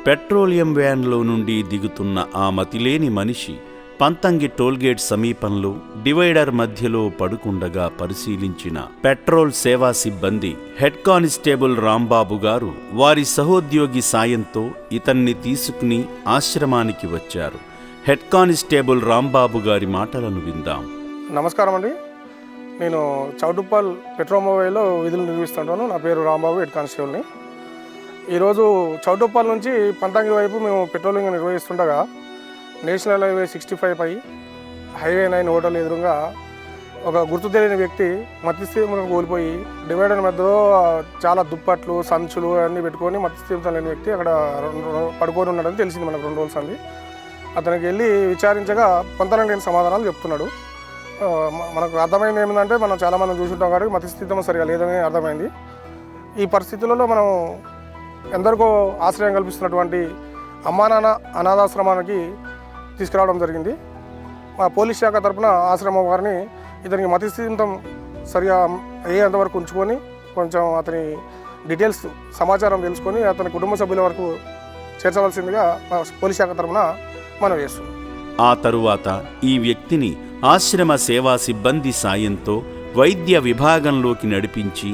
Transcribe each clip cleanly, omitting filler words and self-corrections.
Petroleum వ్యాన్లో నుండి దిగుతున్న ఆ మతిలేని మనిషి పంతంగి టోల్గేట్ సమీపంలో డివైడర్ మధ్యలో పడుకుండగా పరిశీలించిన పెట్రోల్ సేవా సిబ్బంది హెడ్ కానిస్టేబుల్ రాంబాబు గారు వారి సహోద్యోగి సాయంతో ఇతన్ని తీసుకుని ఆశ్రమానికి వచ్చారు. హెడ్ కానిస్టేబుల్ రాంబాబు గారి మాటలను విందాం. నమస్కారం అండి. నేను చౌటుప్పల్ పెట్రోమోబైల్లో విధులు నిర్వహిస్తుంటాను. నా పేరు రాంబాబు, హెడ్ కానిస్టేబుల్ని. ఈరోజు చౌటుప్పల్ నుంచి పంతంగి వైపు మేము పెట్రోలింగ్ నిర్వహిస్తుండగా నేషనల్ హైవే 65 పై హైవే 9 హోటల్ ఎదురుగా ఒక గుర్తు తెలియని వ్యక్తి మత్స్యస్థితిలో కోల్పోయి డివైడర్ మధ్యలో చాలా దుప్పట్లు, సంచులు అన్నీ పెట్టుకొని మత్స్యస్థితిలో లేని వ్యక్తి అక్కడ పడుకొని ఉన్నాడని తెలిసింది మనకు 2 రోజులు అంది. అతనికి వెళ్ళి విచారించగా పొంతనలేని సమాధానాలు చెప్తున్నాడు. మనకు అర్థమైంది ఏమిటంటే, మనం చాలామంది చూసుంటాం కాబట్టి మత్స్యస్థితిలో సరిగా లేదని అర్థమైంది. ఈ పరిస్థితులలో మనం ఎందరికో ఆశ్రయం కల్పిస్తున్నటువంటి అమ్మా నాన్న అనాథాశ్రమానికి తీసుకురావడం జరిగింది. మా పోలీస్ శాఖ తరఫున ఆశ్రమం వారిని ఇతనికి మత్స్యస్థితం సరిగా అయ్యేంతవరకు ఉంచుకొని కొంచెం అతని డీటెయిల్స్ సమాచారం తెలుసుకొని అతని కుటుంబ సభ్యుల వరకు చేర్చవలసిందిగా మా పోలీస్ శాఖ తరఫున మనం చేస్తున్నాం. ఆ తరువాత ఈ వ్యక్తిని ఆశ్రమ సేవా సిబ్బంది సాయంతో వైద్య విభాగంలోకి నడిపించి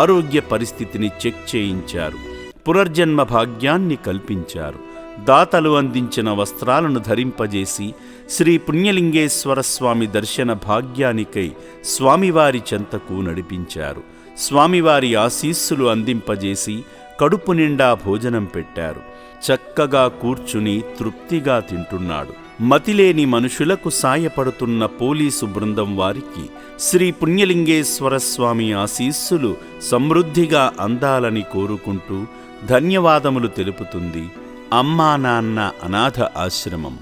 ఆరోగ్య పరిస్థితిని చెక్ చేయించారు. పునర్జన్మ భాగ్యాన్ని కల్పించారు. దాతలు అందించిన వస్త్రాలను ధరింపజేసి శ్రీ పుణ్యలింగేశ్వర స్వామి దర్శన భాగ్యానికై స్వామివారి చెంతకు నడిపించారు. స్వామివారి ఆశీస్సులు అందింపజేసి కడుపు నిండా భోజనం పెట్టారు. చక్కగా కూర్చుని తృప్తిగా తింటున్నాడు. మతిలేని మనుషులకు సాయపడుతున్న పోలీసు బృందం వారికి శ్రీ పుణ్యలింగేశ్వర స్వామి ఆశీస్సులు సమృద్ధిగా అందాలని కోరుకుంటూ ధన్యవాదములు తెలుపుతుంది అమ్మా నాన్న అనాథ ఆశ్రమం.